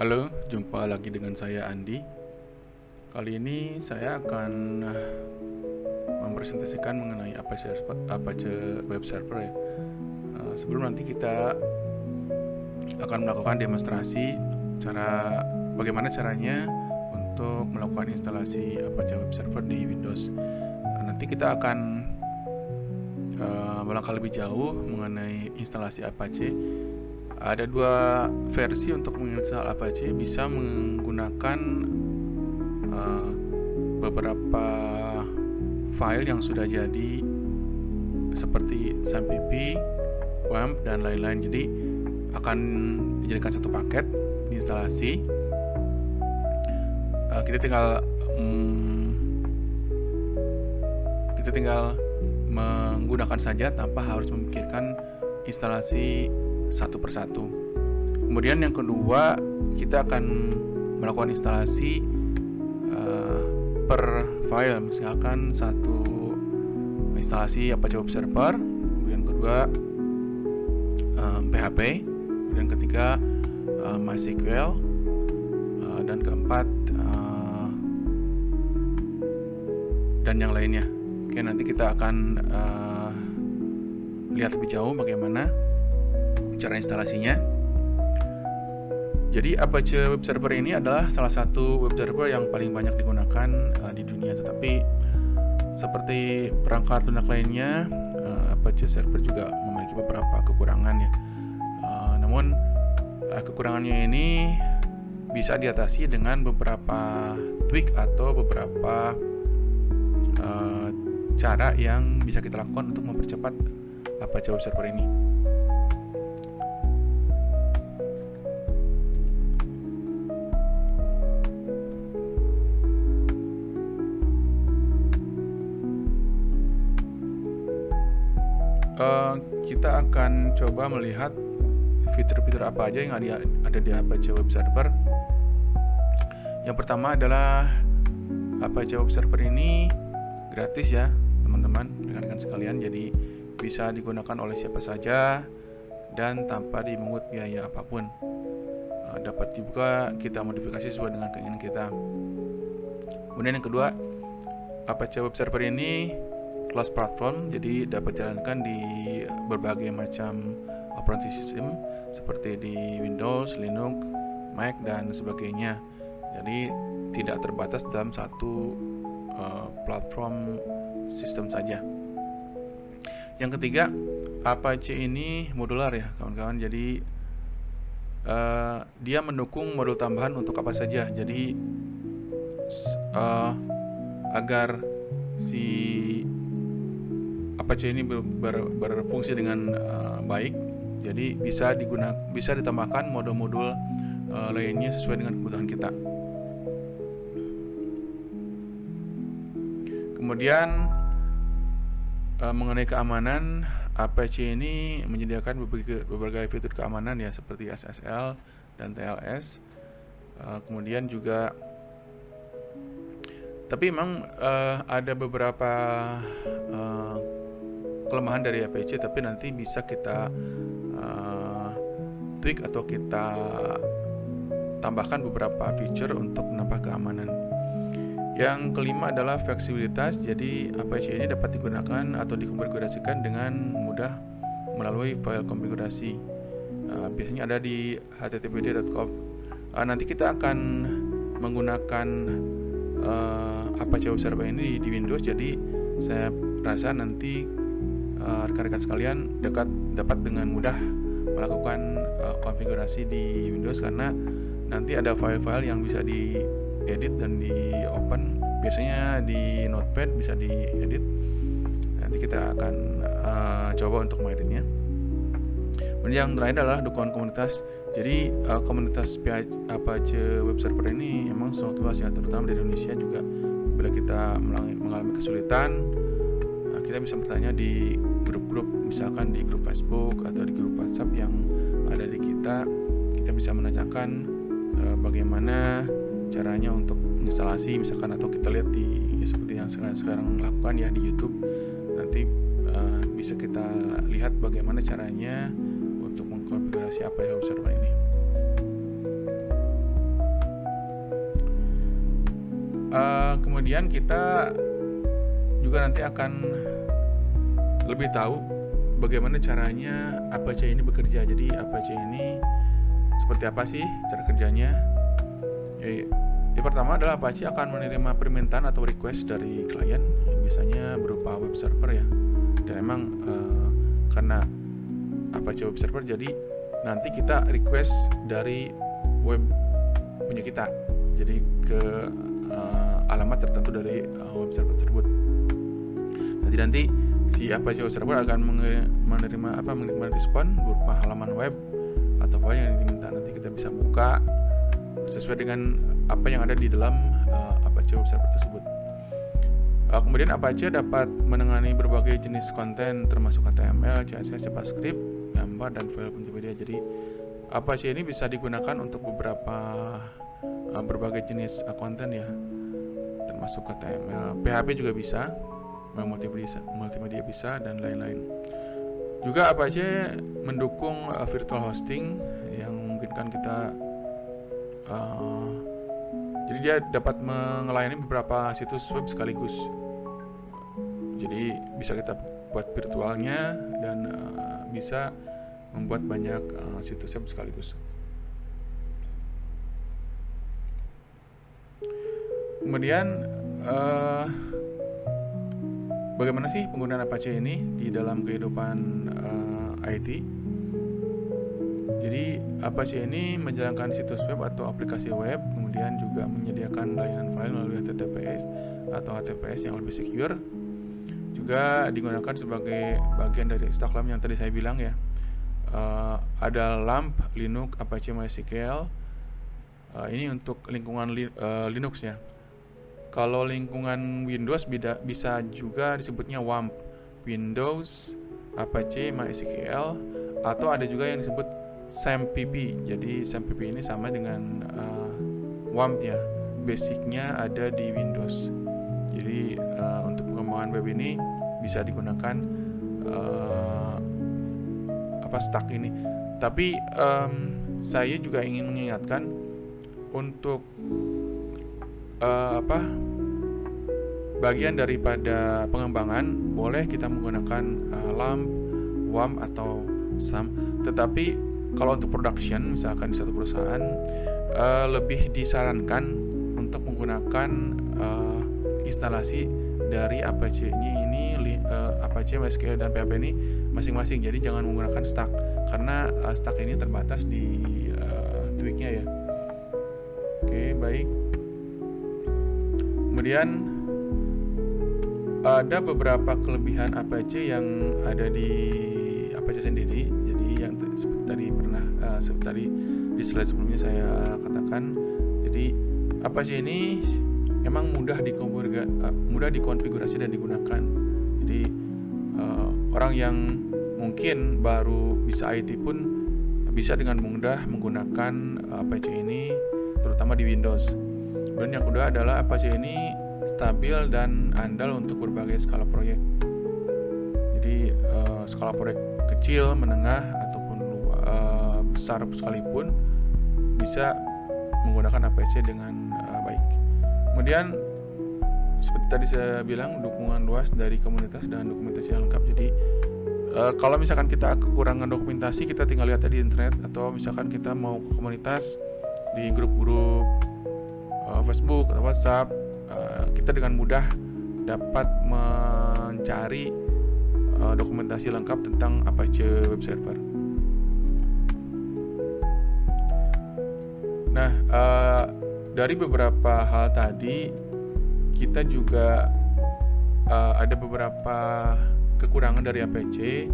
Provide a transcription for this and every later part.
Halo, jumpa lagi dengan saya Andi. Kali ini saya akan mempresentasikan mengenai Apache Web Server ya. Sebelum nanti kita akan melakukan demonstrasi bagaimana caranya untuk melakukan instalasi Apache Web Server di Windows. Nanti kita akan melangkah lebih jauh mengenai instalasi Apache. Ada dua versi untuk menginstal Apache, bisa menggunakan beberapa file yang sudah jadi seperti SAMPP, WAMP, dan lain-lain. Jadi akan dijadikan satu paket instalasi. Kita tinggal menggunakan saja tanpa harus memikirkan instalasi satu persatu. Kemudian yang kedua, kita akan melakukan instalasi per file. Misalkan satu instalasi Apache Web Server, kemudian kedua PHP, kemudian ketiga MySQL, dan keempat dan yang lainnya. Oke, nanti kita akan lihat lebih jauh bagaimana cara instalasinya. Jadi Apache Web Server ini adalah salah satu web server yang paling banyak digunakan di dunia. Tetapi seperti perangkat lunak lainnya, Apache Server juga memiliki beberapa kekurangan ya. Namun kekurangannya ini bisa diatasi dengan beberapa tweak atau beberapa cara yang bisa kita lakukan untuk mempercepat Apache Web Server ini. Kita akan coba melihat fitur-fitur apa aja yang ada di Apache Web Server. Yang pertama adalah Apache Web Server ini gratis ya teman-teman, rekan-rekan sekalian. Jadi bisa digunakan oleh siapa saja dan tanpa dipungut biaya apapun. Dapat juga kita modifikasi sesuai dengan keinginan kita. Kemudian yang kedua, Apache Web Server ini cross platform, jadi dapat dijalankan di berbagai macam operating system seperti di Windows, Linux, Mac, dan sebagainya. Jadi tidak terbatas dalam satu platform sistem saja. Yang ketiga, Apache ini modular ya kawan-kawan. Jadi dia mendukung modul tambahan untuk apa saja. Jadi agar si Apache ini berfungsi dengan baik, jadi bisa ditambahkan modul-modul lainnya sesuai dengan kebutuhan kita. Kemudian mengenai keamanan, Apache ini menyediakan berbagai fitur keamanan ya, seperti SSL dan TLS. Kemudian juga, tapi memang ada beberapa kelemahan dari Apache, tapi nanti bisa kita tweak atau kita tambahkan beberapa feature untuk menambah keamanan. Yang kelima adalah fleksibilitas. Jadi Apache ini dapat digunakan atau dikonfigurasikan dengan mudah melalui file konfigurasi. Biasanya ada di httpd.com. Nanti kita akan menggunakan Apache Web Server ini di Windows. Jadi saya rasa nanti rekan-rekan sekalian dapat dengan mudah melakukan konfigurasi di Windows, karena nanti ada file-file yang bisa diedit dan di open. Biasanya di Notepad bisa diedit. Nanti kita akan coba untuk mengeditnya. Kemudian yang terakhir adalah dukungan komunitas. Jadi komunitas Apache Web Server ini memang sangat luas ya, terutama di Indonesia juga. Bila kita mengalami kesulitan, kita bisa bertanya di grup-grup, misalkan di grup Facebook atau di grup WhatsApp yang ada di kita. Kita bisa menanyakan bagaimana caranya untuk instalasi, misalkan, atau kita lihat seperti yang sekarang lakukan ya di YouTube. Nanti bisa kita lihat bagaimana caranya untuk mengkonfigurasi Apache Web Server ini. Kemudian kita juga nanti akan lebih tahu bagaimana caranya Apache ini bekerja. Jadi Apache ini seperti apa sih cara kerjanya? Yang pertama adalah Apache akan menerima permintaan atau request dari klien yang biasanya berupa web server ya. Dan emang karena Apache web server, jadi nanti kita request dari web punya kita, jadi ke alamat tertentu dari web server tersebut. Nanti si Apache web server akan menerima respon berupa halaman web atau file yang diminta. Nanti kita bisa buka sesuai dengan apa yang ada di dalam Apache web server tersebut. Kemudian Apache dapat menangani berbagai jenis konten termasuk HTML, CSS, JavaScript, gambar, dan file multimedia. Jadi Apache ini bisa digunakan untuk berbagai jenis konten ya, termasuk HTML, PHP juga bisa, multimedia bisa, dan lain-lain. Juga Apache mendukung virtual hosting yang memungkinkan kita jadi dia dapat melayani beberapa situs web sekaligus. Jadi bisa kita buat virtualnya dan bisa membuat banyak situs web sekaligus. Kemudian bagaimana sih penggunaan Apache ini di dalam kehidupan IT? Jadi Apache ini menjalankan situs web atau aplikasi web, kemudian juga menyediakan layanan file melalui HTTPS atau HTTPS yang lebih secure. Juga digunakan sebagai bagian dari stack LAMP yang tadi saya bilang ya. Ada LAMP, Linux, Apache MySQL. Ini untuk lingkungan Linux ya. Kalau lingkungan Windows bisa juga disebutnya WAMP, Windows, Apache MySQL, atau ada juga yang disebut SAMPP. Jadi SAMPP ini sama dengan WAMP ya. Basicnya ada di Windows. Jadi untuk pengembangan web ini bisa digunakan stack ini. Tapi saya juga ingin mengingatkan untuk bagian daripada pengembangan boleh kita menggunakan LAMP, WAMP atau SAM. Tetapi kalau untuk production, misalkan di satu perusahaan, lebih disarankan untuk menggunakan instalasi dari Apache-nya ini, Apache, MySQL, dan PHP ini masing-masing. Jadi jangan menggunakan stack, karena stack ini terbatas di tweaknya ya. Oke, baik. Kemudian ada beberapa kelebihan Apache yang ada di Apache sendiri. Jadi yang seperti tadi di slide sebelumnya saya katakan. Jadi Apache ini memang mudah dikonfigurasi dan digunakan. Jadi orang yang mungkin baru bisa IT pun bisa dengan mudah menggunakan Apache ini, terutama di Windows. Kemudian yang kedua adalah Apache ini stabil dan andal untuk berbagai skala proyek. Jadi skala proyek kecil, menengah, ataupun besar sekalipun bisa menggunakan Apache dengan baik. Kemudian seperti tadi saya bilang, dukungan luas dari komunitas dan dokumentasi yang lengkap. Jadi kalau misalkan kita kekurangan dokumentasi, kita tinggal lihat di internet, atau misalkan kita mau ke komunitas di grup-grup Facebook atau WhatsApp, kita dengan mudah dapat mencari dokumentasi lengkap tentang Apache web server. Nah, dari beberapa hal tadi, kita juga ada beberapa kekurangan dari Apache.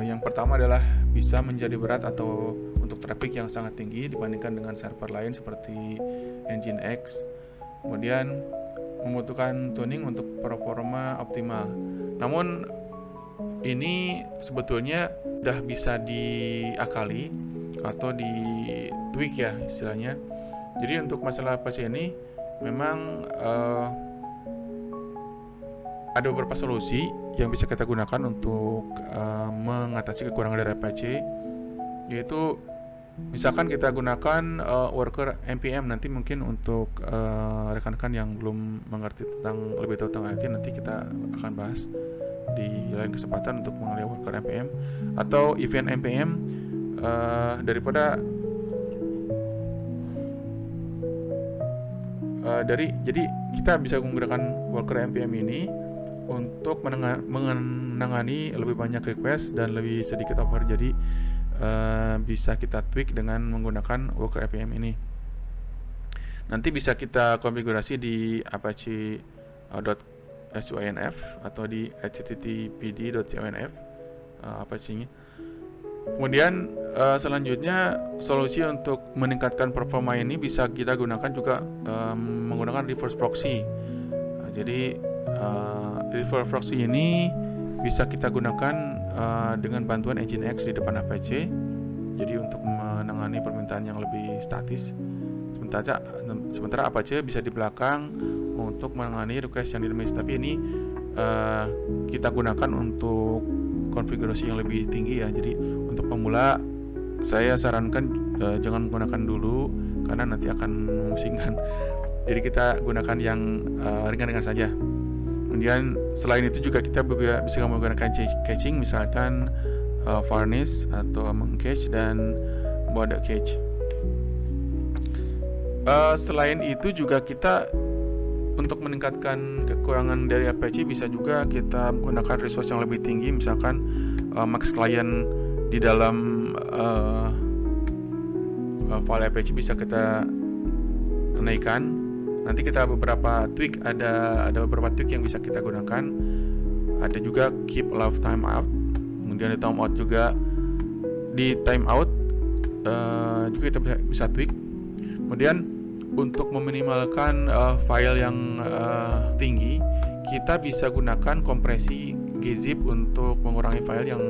Yang pertama adalah bisa menjadi berat atau untuk traffic yang sangat tinggi dibandingkan dengan server lain seperti Nginx. Kemudian membutuhkan tuning untuk performa optimal. Namun ini sebetulnya sudah bisa diakali atau di tweak ya istilahnya. Jadi untuk masalah Apache ini memang ada beberapa solusi yang bisa kita gunakan untuk mengatasi kekurangan dari Apache, yaitu Misalkan kita gunakan worker npm, nanti mungkin untuk rekan-rekan yang belum mengerti tentang lebih tahu tentang IT, nanti kita akan bahas di lain kesempatan untuk mengenai worker npm atau event npm. Jadi kita bisa menggunakan worker npm ini untuk menangani lebih banyak request dan lebih sedikit over. Jadi bisa kita tweak dengan menggunakan worker npm ini. Nanti bisa kita konfigurasi di apache.conf atau di httpd.conf Apache-nya. Kemudian selanjutnya solusi untuk meningkatkan performa ini bisa kita gunakan juga menggunakan reverse proxy. Jadi reverse proxy ini bisa kita gunakan dengan bantuan Nginx di depan Apache. Jadi untuk menangani permintaan yang lebih statis. Sementara Apache bisa di belakang untuk menangani request yang dinamis. Tapi ini kita gunakan untuk konfigurasi yang lebih tinggi ya. Jadi untuk pemula saya sarankan jangan menggunakan dulu karena nanti akan memusingkan. Jadi kita gunakan yang ringan-ringan saja. Kemudian selain itu juga kita bisa menggunakan caching, misalkan varnish atau mengcache dan border cache. Selain itu juga kita untuk meningkatkan kekurangan dari Apache bisa juga kita menggunakan resource yang lebih tinggi, misalkan max client di dalam file Apache bisa kita naikkan. Nanti kita beberapa tweak, ada beberapa tweak yang bisa kita gunakan. Ada juga keep allow timeout, kemudian di timeout juga di timeout juga kita bisa tweak. Kemudian untuk meminimalkan file yang tinggi, kita bisa gunakan kompresi gzip untuk mengurangi file yang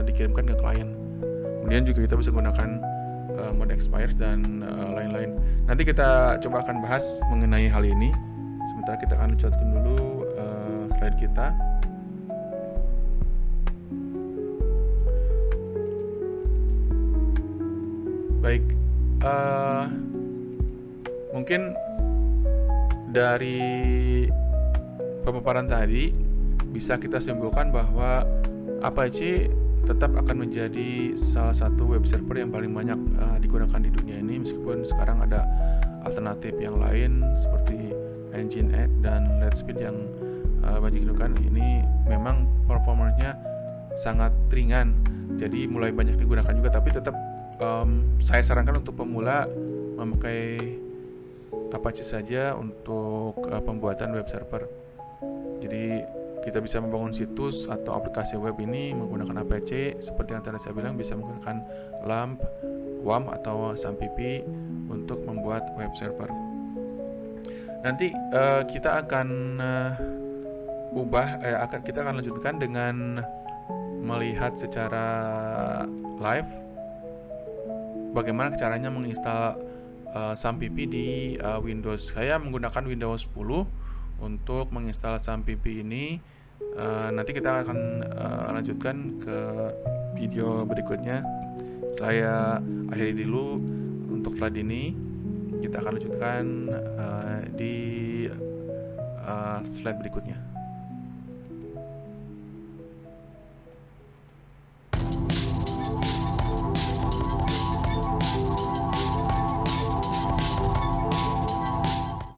dikirimkan ke klien. Kemudian juga kita bisa gunakan mode expires dan lain-lain. Nanti kita coba akan bahas mengenai hal ini. Sementara kita akan lanjutkan dulu slide kita. Baik, mungkin dari pemaparan tadi bisa kita simpulkan bahwa Apache tetap akan menjadi salah satu web server yang paling banyak digunakan di dunia ini, meskipun sekarang ada alternatif yang lain seperti Nginx dan Lightspeed yang banyak digunakan. Ini memang performanya sangat ringan, jadi mulai banyak digunakan juga, tapi tetap saya sarankan untuk pemula memakai Apache saja untuk pembuatan web server. Jadi kita bisa membangun situs atau aplikasi web ini menggunakan Apache. Seperti yang tadi saya bilang, bisa menggunakan LAMP, WAMP atau SAMPP untuk membuat web server. Nanti kita akan kita akan lanjutkan dengan melihat secara live bagaimana caranya menginstal SAMPP di Windows. Saya menggunakan Windows 10 untuk menginstal SAMPP ini. Nanti kita akan lanjutkan ke video berikutnya. Saya akhiri dulu untuk slide ini. Kita akan lanjutkan di slide berikutnya.